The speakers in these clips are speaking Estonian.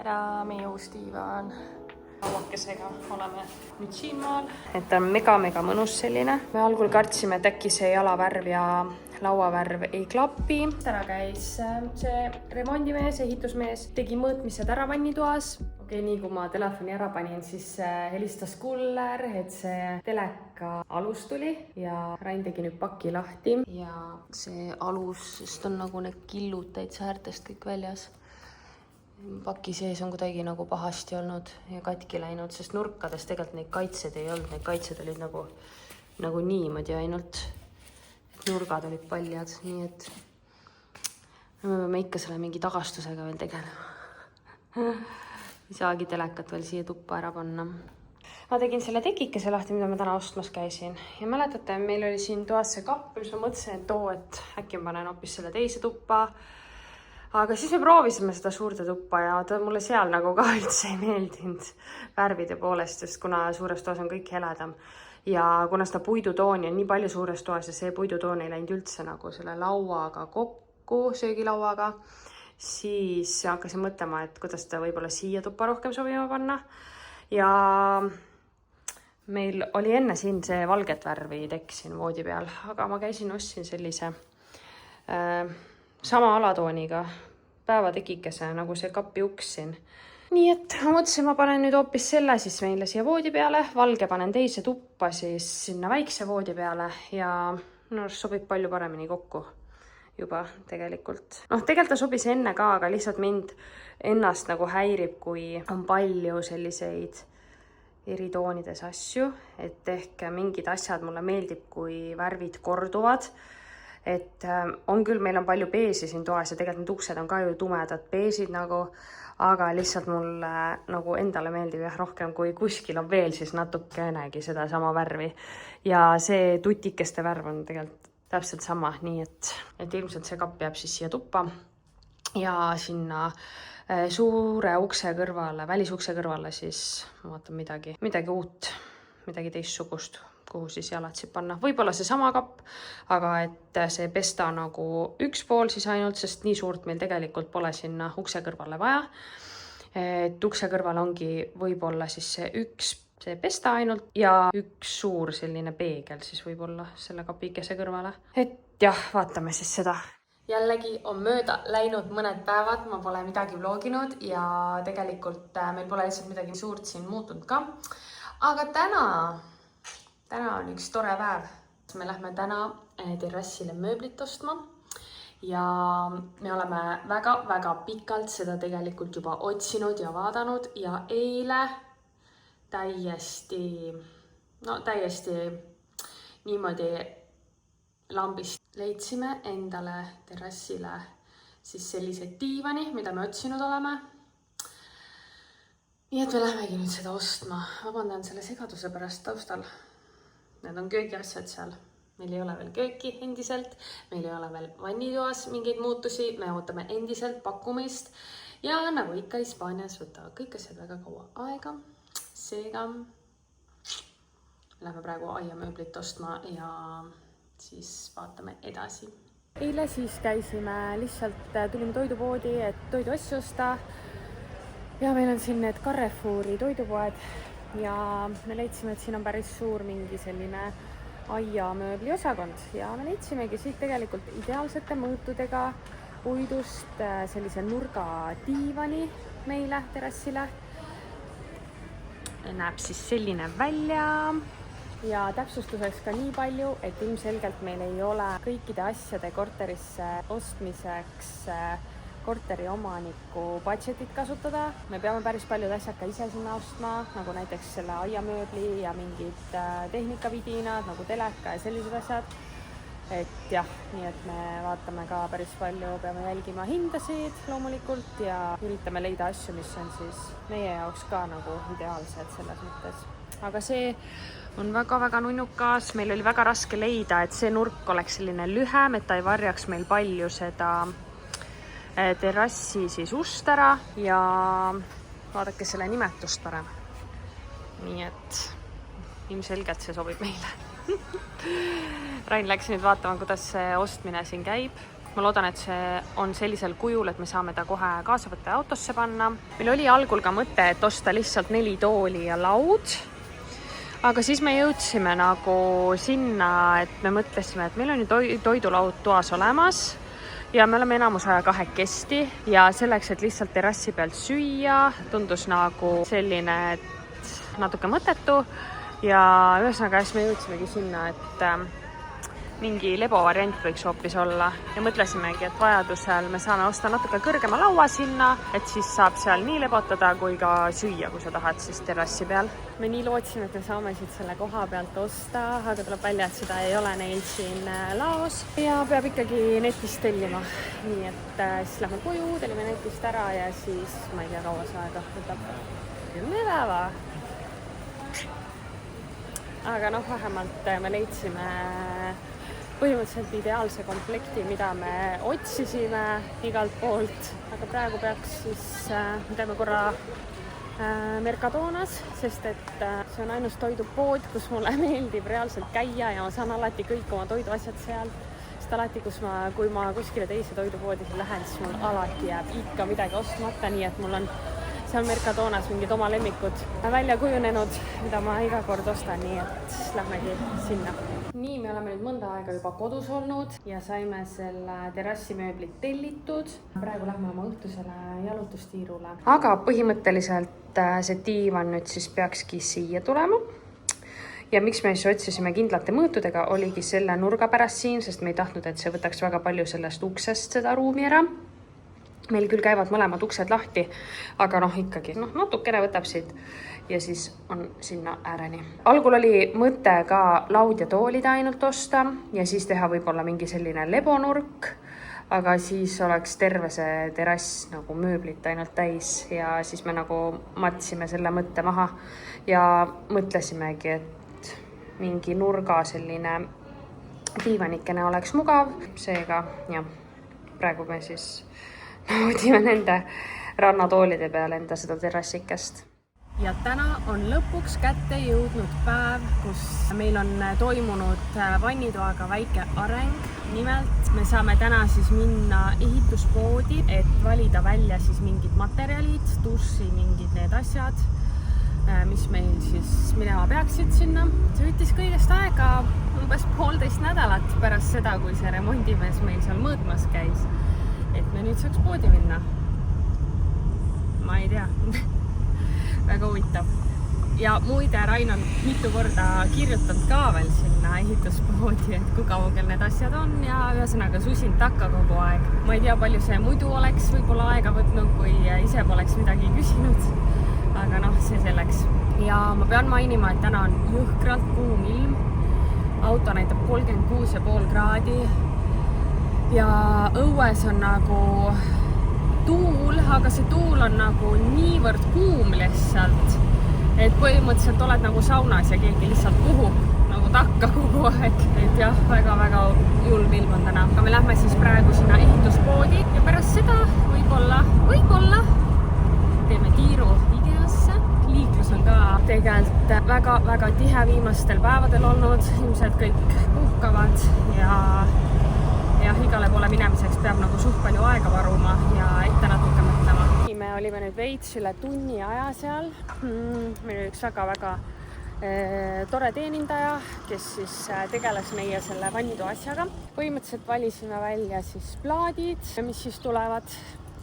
tada, meie uus diivan. Lauakesega oleme nüüd siinmaal. Et on mega mõnus selline. Me algul kartsime, et äkki see jalavärv ja lauavärv ei klapi. Täna käis see remondimees, ehitusmees, tegi mõõtmised ära vannitoas. Okei, nii kui ma telefoni ära panin, siis helistas kuller, et see teleka alus tuli ja Rain tegi nüüd paki lahti. Ja see alus, sest on nagu need killud täitsa äärtest kõik väljas. Paki sees on kuidagi nagu pahasti olnud ja katki läinud, sest nurkades tegelikult neid kaitsed ei olnud. Need kaitsed olid nagu niimoodi ainult. Et nurgad olid paljad, nii et me peame ikka selle mingi tagastusega veel tegelema. Ei saagi telekat veel siia tuppa ära panna. Ma tegin selle tekikese lahti, mida ma täna ostmas käisin. Ja mäletate, meil oli siin toas see kapp, mis ma mõtlesin, et äkki ma panen hoopis selle teise tuppa. Aga siis me proovisime seda suurde tuppa ja ta mulle seal nagu ka üldse ei meeldinud värvide poolest, sest kuna suures toas on kõik heledam. Ja kuna seda puidutooni on nii palju suures toas ja see puidutoon ei läinud üldse nagu selle lauaga kokku, söögilauaga, siis hakkasin mõtlema, et kuidas ta võib-olla siia tuppa rohkem sobima panna. Ja meil oli enne siin see valget värvi tekk siin voodi peal, aga ma ostsin sellise sama alatooniga päevatekikese, nagu see kapi uks siin. Nii et ma mõtlesin, ma panen nüüd hoopis selle siis meile siia voodi peale, valge panen teise tuppa siis sinna väikse voodi peale ja sobib palju paremini kokku juba tegelikult. Tegelikult ta sobis enne ka, aga lihtsalt mind ennast nagu häirib, kui on palju selliseid eri toonides asju, et ehk mingid asjad mulle meeldib, kui värvid korduvad. Et on küll, meil on palju beesi siin toas ja tegelikult need uksed on ka ju tumedad beesid nagu, aga lihtsalt mulle nagu endale meeldib rohkem, kui kuskil on veel siis natukenegi seda sama värvi. Ja see tutikeste värv on tegelikult täpselt sama, nii et ilmselt see kapp jääb siis siia tuppa ja sinna suure ukse kõrvale, välisukse kõrvale siis ma vaatan midagi uut, midagi teistsugust, kuhu siis jalad saab panna. Võib-olla see sama kapp, aga et see pesta nagu üks pool siis ainult, sest nii suurt meil tegelikult pole sinna ukse kõrvale vaja. Et ukse kõrval ongi võib-olla siis see pesta ainult ja üks suur selline peegel siis võib-olla selle kapikese kõrvale. Et jah, vaatame siis seda. Jällegi on mööda läinud mõned päevad, ma pole midagi vloginud ja tegelikult meil pole lihtsalt midagi suurt siin muutunud ka. Aga täna on üks tore päev. Me lähme täna terrassile mööblit ostma ja me oleme väga pikalt seda tegelikult juba otsinud ja vaadanud ja eile täiesti niimoodi lambist leidsime endale terrassile siis sellise diivani, mida me otsinud oleme. Nii et me lähemegi nüüd seda ostma. Vabandan selle segaduse pärast taustal. Need on köögiasjad seal. Meil ei ole veel kööki endiselt. Meil ei ole veel vannitoas mingeid muutusi. Me ootame endiselt pakkumist. Ja nagu ikka Hispaanias võtavad kõik asjad väga kaua aega. Seega lähme praegu aiamööblit ostma ja siis vaatame edasi. Eile siis käisime lihtsalt, tulime toidupoodi, et toiduasju osta. Ja meil on siin need Carrefouri toidupoed ja me leidsime, et siin on päris suur mingi selline aiamööbli osakond ja me leidsimegi siit tegelikult ideaalsete mõõtudega puidust sellise nurga diivani meile terrassile. Näeb siis selline välja ja täpsustuseks ka nii palju, et ilmselgelt meil ei ole kõikide asjade korterisse ostmiseks korteri omaniku budgetit kasutada. Me peame päris paljud asjad ka ise sinna ostma, nagu näiteks selle aiamööbli ja mingid tehnikavidinad, nagu teleka ja sellised asjad. Et jah, nii et me vaatame ka päris palju, peame jälgima hindasid loomulikult ja üritame leida asju, mis on siis meie jaoks ka nagu ideaalsed selles mõttes. Aga see on väga nunnukas, meil oli väga raske leida, et see nurk oleks selline lühem, et ta ei varjaks meil palju seda terrassi siis ust ära ja vaadake selle nimetust parem. Nii et ilmselgelt see sobib meile. Rain läks nüüd vaatama, kuidas see ostmine siin käib ma loodan, et see on sellisel kujul, et me saame ta kohe kaasa võtta ja autosse panna. Meil oli algul ka mõte, et osta lihtsalt 4 tooli ja laud, aga siis me jõudsime nagu sinna, et me mõtlesime, et meil on ju toidulaud toas olemas ja me oleme enamus aja kahekesti ja selleks, et lihtsalt terrassi pealt süüa, tundus nagu selline, et natuke mõttetu ja ühesõnaga siis me jõudsimegi sinna, et mingi lebo variant võiks hoopis olla ja mõtlesimegi, et vajadusel me saame osta natuke kõrgema laua sinna, et siis saab seal nii lebotada kui ka süüa, kui sa tahad siis terrassi peal. Me nii lootsime, et me saame siit selle koha pealt osta, aga tuleb välja, et seda ei ole neil siin laos ja peab ikkagi netist tellima. Nii et siis lähme koju, tellime netist ära ja siis ma ei tea, kaua see aega võtab 10 päeva. Aga noh, vähemalt me leidsime põhimõtteliselt ideaalse komplekti, mida me otsisime igalt poolt, aga praegu peaks siis, me teeme korra Mercadonas, sest et see on ainus toidupood, kus mulle meeldib reaalselt käia ja ma saan alati kõik oma toiduasjad seal, sest alati, kui ma kuskile teise toidupoodi lähen, siis mul alati jääb ikka midagi ostmata, nii et mul on seal Mercadonas mingid oma lemmikud välja kujunenud, mida ma iga kord ostan, nii et lähmegi sinna. Nii, me oleme nüüd mõnda aega juba kodus olnud ja saime selle terrassimööblit tellitud. Praegu lähme oma õhtusele jalutustiirule. Aga põhimõtteliselt see diivan nüüd siis peakski siia tulema. Ja miks me siis otsisime kindlate mõõtudega, oligi selle nurga pärast siin, sest me ei tahtnud, et see võtaks väga palju sellest uksest seda ruumi ära. Meil küll käivad mõlemad uksed lahti, aga ikkagi natukene võtab siit ja siis on sinna ääreni. Algul oli mõte ka laud ja toolid ainult osta ja siis teha võib-olla mingi selline lebonurk, aga siis oleks terve see terrass nagu mööblit ainult täis ja siis me nagu matsime selle mõtte maha ja mõtlesimegi, et mingi nurga selline diivanikene oleks mugav, seega ja praegu me siis naudime nende rannatoolide peal enda seda terrassikest. Ja täna on lõpuks kätte jõudnud päev, kus meil on toimunud vannitoaga väike areng. Nimelt me saame täna siis minna ehituspoodi, et valida välja siis mingid materjalid, duši mingid need asjad, mis meil siis minema peaksid sinna. See võttis kõigest aega umbes 1,5 nädalat pärast seda, kui see remondimees meil seal mõõtmas käis. Et me nüüd saaks poodi minna. Ma ei tea. Väga huvitav. Ja muide, Rain on mitu korda kirjutanud ka veel sinna ehituspoodi, et kui kaugel need asjad on ja ühesõnaga susin takka kogu aeg. Ma ei tea, palju see muidu oleks võib-olla aega võtnud, kui ise poleks midagi küsinud. Aga see selleks. Ja ma pean mainima, et täna on jõhkralt kuum ilm. Auto näitab 36,5 kraadi. Ja õues on nagu tuul, aga see tuul on nagu niivõrd kuum lihtsalt, et põhimõtteliselt oled nagu saunas ja keegi lihtsalt puhub nagu takka kogu aeg. Et jah, väga-väga julm ilm on täna. Aga me lähme siis praegu sinna ehituspoodi ja pärast seda võib-olla teeme tiiru Ideasse. Liiklus on ka tegelikult väga-väga tihe viimastel päevadel olnud. Ilmselt kõik puhkavad ja igale poole minemiseks peab nagu suht palju aega varuma ja ette natuke mõtlema. Me olime nüüd veits üle tunni aja seal. Meil oli üks väga-väga tore teenindaja, kes siis tegeles meie selle vannitoa asjaga. Põhimõtteliselt valisime välja siis plaadid, mis siis tulevad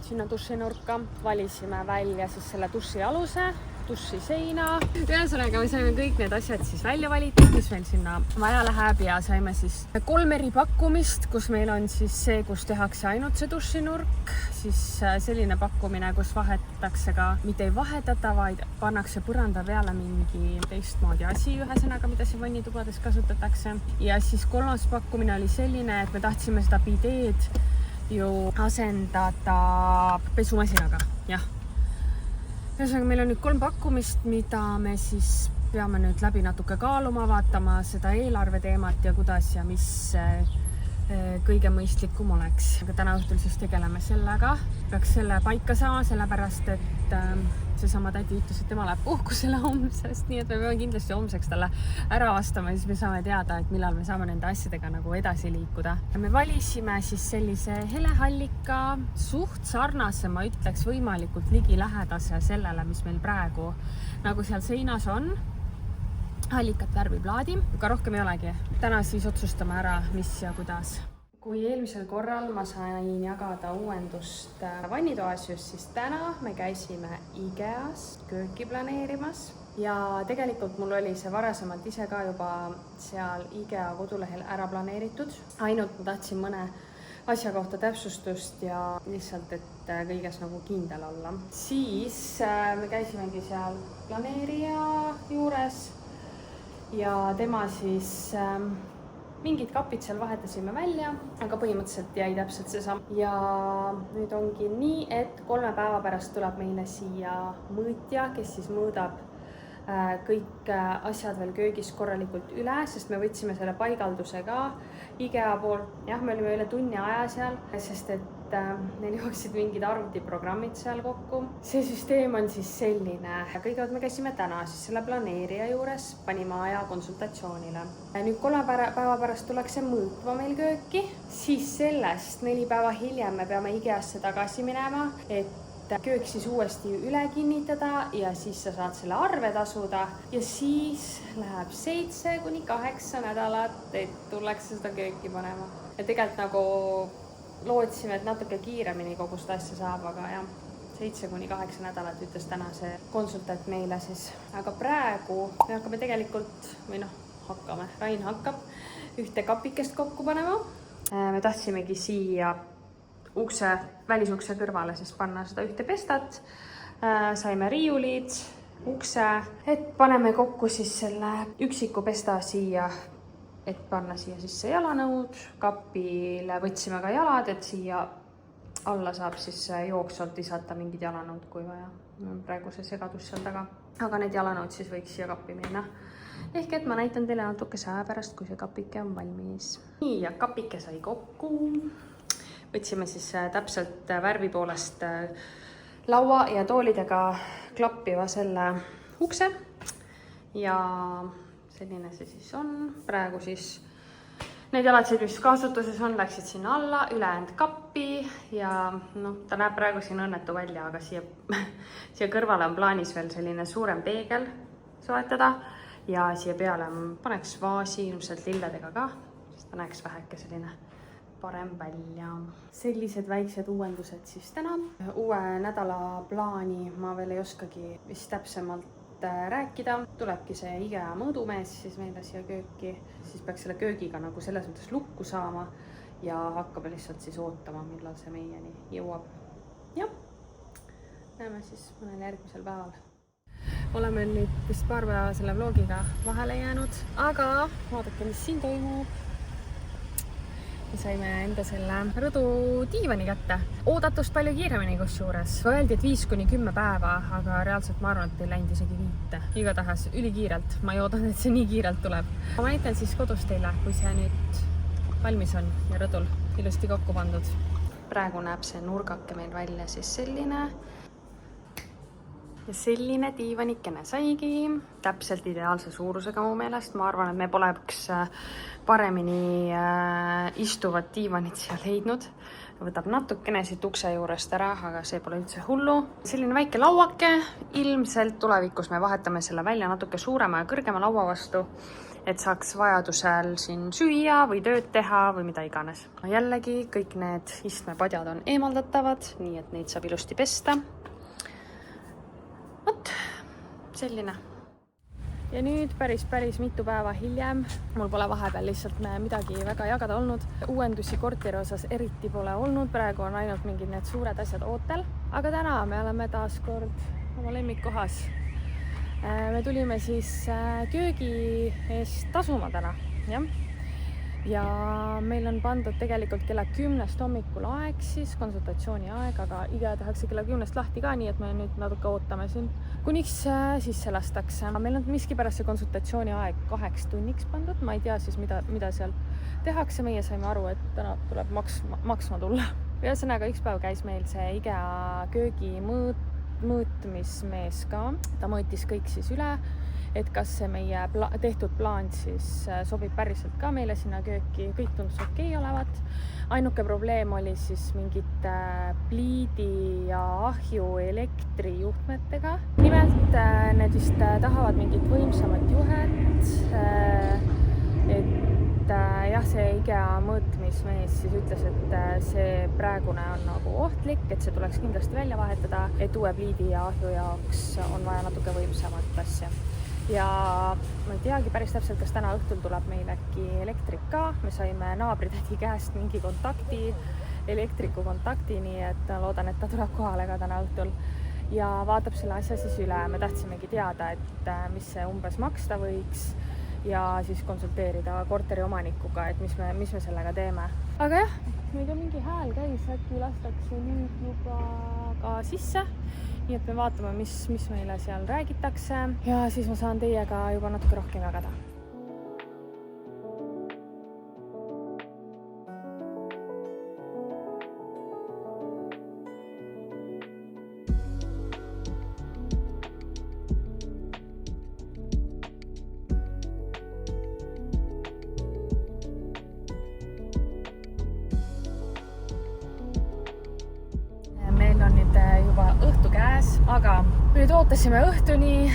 sinna dušinurka. Valisime välja siis selle duši aluse, duši seina. Ühesõnaga me saime kõik need asjad siis välja valitud, mis meil sinna vaja läheb ja saime siis 3 eri pakkumist, kus meil on siis see, kus tehakse ainult see dušinurk, siis selline pakkumine, kus vahetatakse ka, mitte ei vahetata, vaid pannakse põranda peale mingi teistmoodi asi, ühesõnaga, mida siin vannitubades kasutatakse. Ja siis 3. pakkumine oli selline, et me tahtsime seda bideed ju asendada pesumasinaga, jah. Ühesõnaga, meil on nüüd 3 pakkumist, mida me siis peame nüüd läbi natuke kaaluma, vaatama seda eelarve teemat ja kuidas ja mis kõige mõistlikum oleks. Aga täna õhtul siis tegeleme sellega. Peaks selle paika saama, sellepärast et seesama tädi ütles, et tema läheb puhkusele homsest, nii et me peame kindlasti homseks talle ära vastama ja siis me saame teada, et millal me saame nende asjadega nagu edasi liikuda. Me valisime siis sellise helehallika, suht sarnase, ma ütleks võimalikult ligilähedase sellele, mis meil praegu nagu seal seinas on. Hallikat värviplaadi, aga rohkem ei olegi. Täna siis otsustame ära, mis ja kuidas. Kui eelmisel korral ma sain jagada uuendust vannitoasjus, siis täna me käisime IKEAs kööki planeerimas ja tegelikult mul oli see varasemalt ise ka juba seal IKEA kodulehel ära planeeritud. Ainult ma tahtsin mõne asja kohta täpsustust ja lihtsalt, et kõiges nagu kindel olla. Siis me käisimegi seal planeerija juures ja tema siis mingid kapid seal vahetasime välja, aga põhimõtteliselt jäi täpselt see sama. Ja nüüd ongi nii, et 3 päeva pärast tuleb meile siia mõõtja, kes siis mõõdab kõik asjad veel köögis korralikult üle, sest me võtsime selle paigalduse ka IKEA poolt. Jah, me olime üle tunni aja seal, sest et neil jooksid mingid arvutiprogrammid seal kokku. See süsteem on siis selline. Kõigepealt me käisime täna siis selle planeerija juures, panime aja konsultatsioonile. Nüüd 3 päeva pärast tullakse mõõtma meil kööki, siis sellest 4 päeva hiljem me peame IKEAsse tagasi minema, et köök siis uuesti üle kinnitada ja siis sa saad selle arve tasuda ja siis läheb 7-8 nädalat, et tullakse seda kööki panema. Ja tegelikult nagu lootsime, et natuke kiiremini kogu seda asja saab, aga jah, 7-8 nädalat ütles täna see konsultant meile siis. Aga praegu me hakkame tegelikult, või Rain hakkab ühte kapikest kokku panema. Me tahtsimegi siia välisukse kõrvale siis panna seda ühte pestat. Saime riiulid, ukse, et paneme kokku siis selle üksiku pesta siia, et panna siia sisse jalanõud. Kapile võtsime ka jalad, et siia alla saab siis jooksvalt lisata mingid jalanõud, kui vaja. Praegu see segadus seal taga. Aga need jalanõud siis võiks siia kappi minna. Ehk et ma näitan teile natuke aja pärast, kui see kapike on valmis. Nii, ja kapike sai kokku. Võtsime siis täpselt värvi poolest laua ja toolidega klappiva selle ukse. Ja selline see siis on. Praegu siis need jalatsid, mis kasutuses on, läksid sinna alla, ülejäänud kappi ja ta näeb praegu siin õnnetu välja, aga siia kõrvale on plaanis veel selline suurem peegel soetada ja siia peale paneks vaasi ilmselt lilledega ka, sest ta näeks väheke selline parem välja. Sellised väiksed uuendused siis täna. Uue nädala plaani ma veel ei oskagi vist täpsemalt rääkida. Tulebki see IKEA mõõdumees siis meile siia kööki. Siis peaks selle köögiga nagu selles mõttes lukku saama ja hakkab lihtsalt siis ootama, millal see meieni jõuab. Ja, näeme siis mõnel järgmisel päeval. Oleme nüüd vist paar päeva selle vlogiga vahele jäänud, aga vaadake, mis siin toimub. Me saime enda selle rõdu diivani kätte. Oodatust palju kiiremini kusjuures. Öeldi, et 5-10 päeva, aga reaalselt ma arvan, et ei läinud isegi 5. Igatahes ülikiirelt. Ma ei oodanud, et see nii kiirelt tuleb. Ma näitan siis kodus teile, kui see nüüd valmis on ja rõdul ilusti kokku pandud. Praegu näeb see nurgake meil välja siis selline. Ja selline diivanikene saigi. Täpselt ideaalse suurusega mu meelest. Ma arvan, et me poleks paremini istuvat diivanit seal leidnud. Võtab natukene siit ukse juurest ära, aga see pole üldse hullu. Selline väike lauake. Ilmselt tulevikus me vahetame selle välja natuke suurema ja kõrgema laua vastu, et saaks vajadusel siin süüa või tööd teha või mida iganes. Jällegi kõik need istmepadjad on eemaldatavad, nii et neid saab ilusti pesta. Vot, selline. Ja nüüd päris mitu päeva hiljem. Mul pole vahepeal lihtsalt midagi väga jagada olnud. Uuendusi korteri osas eriti pole olnud. Praegu on ainult mingid need suured asjad ootel. Aga täna me oleme taas kord oma lemmikkohas. Me tulime siis köögi eest tasuma täna. Ja meil on pandud tegelikult kella 10 hommikul aeg siis, konsultatsiooni aeg, aga IKEA tehakse kella 10 lahti ka, nii et me nüüd natuke ootame siin, kuniks sisse lastakse. Meil on miskipärast see konsultatsiooni aeg 8 tunniks pandud, ma ei tea siis, mida seal tehakse. Meie saime aru, et täna tuleb maksma tulla. Ühesõnaga, üks päev käis meil see IKEA köögi mõõt mõõtmismees ka, ta mõõtis kõik siis üle, et kas see meie tehtud plaan siis sobib päriselt ka meile sinna kööki, kõik tundus okei olevat. Ainuke probleem oli siis mingite pliidi ja ahju elektrijuhtmetega. Nimelt need vist tahavad mingit võimsamat juhet, et jah, see IKEA mõõtmismees siis ütles, et see praegune on nagu ohtlik, et see tuleks kindlasti välja vahetada, et uue pliidi ja ahju jaoks on vaja natuke võimsamat asja. Ja ma ei teagi päris täpselt, kas täna õhtul tuleb meil äkki elektrik ka. Me saime naabritädi käest mingi kontakti, elektriku kontakti, nii et loodan, et ta tuleb kohale ka täna õhtul ja vaatab selle asja siis üle. Me tahtsimegi teada, et mis see umbes maksta võiks ja siis konsulteerida korteri omanikuga, et mis me sellega teeme. Aga jah, meil mingi hääl käis, äkki lastakse nüüd juba ka sisse. Nii et me vaatame, mis meile seal räägitakse ja siis ma saan teiega juba natuke rohkem jagada. Meil on nüüd juba õhtu käes, aga nüüd ootasime õhtuni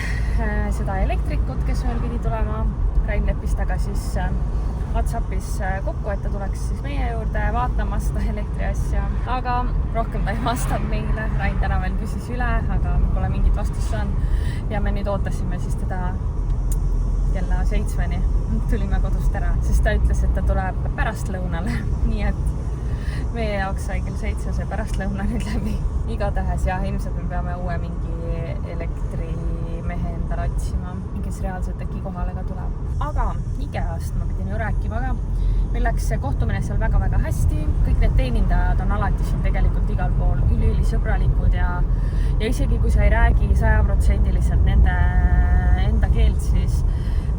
seda elektrikut, kes meil pidi tulema. Rain leppis taga siis WhatsAppis kokku, et ta tuleks siis meie juurde vaatama seda elektriasja. Aga rohkem ta ei vastanud meile. Rain täna veel küsis üle, aga pole mingit vastust saanud. Ja me nüüd ootasime siis teda kella 7-ni. Tulime kodust ära, sest ta ütles, et ta tuleb pärastlõunale. Nii et meie jaoks sai kell 7 see pärastlõuna nüüd läbi. Igatahes ja ilmselt me peame uue mingi elektrimehe endale otsima, kes reaalselt äkki kohale ka tuleb. Aga IKEA-st ma pidin ju rääkima ka. Meil läks see kohtumine seal väga-väga hästi. Kõik need teenindajad on alati siin tegelikult igal pool ülisõbralikud ja isegi kui sa ei räägi 100% nende enda keelt, siis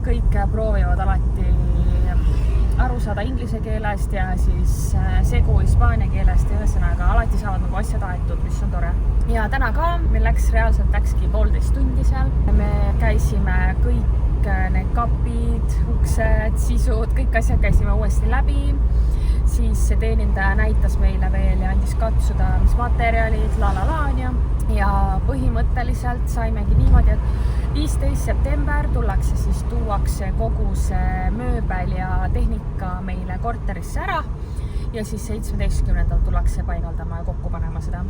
kõik proovivad alati aru saada inglise keelest ja siis segu hispaania keelest ja ühesõnaga alati saavad nagu asjad aetud, mis on tore. Ja täna ka meil läkski 1,5 tundi seal. Me käisime kõik need kapid, uksed, sisud, kõik asjad käisime uuesti läbi. Siis see teenindaja näitas meile veel ja andis katsuda, mis materjalid, ja põhimõtteliselt saimegi niimoodi, et 15. september tuuakse kogu see mööbel ja tehnika meile korterisse ära ja siis 17. tullakse paigaldama ja kokku panema seda.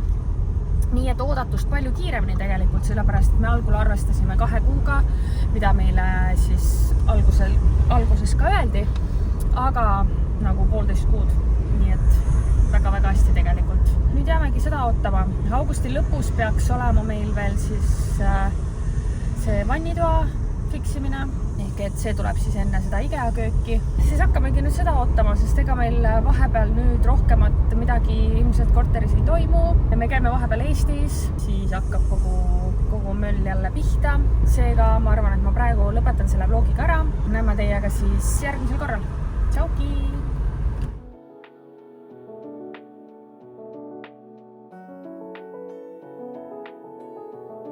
Nii et oodatust palju kiiremini tegelikult, sellepärast et me algul arvestasime 2 kuuga, mida meile siis alguses ka öeldi, aga nagu 1,5 kuud, nii et väga-väga hästi tegelikult. Nüüd jäämegi seda ootama. Augusti lõpus peaks olema meil veel siis see vannitoa fiksimine, ehk et see tuleb siis enne seda IKEA kööki. Siis hakkamegi nüüd seda ootama, sest ega meil vahepeal nüüd rohkemat midagi ilmselt korteris ei toimu. Me käime vahepeal Eestis, siis hakkab kogu möll jälle pihta. Seega ma arvan, et ma praegu lõpetan selle vlogiga ära. Näeme teiega siis järgmisel korral. Tšauki!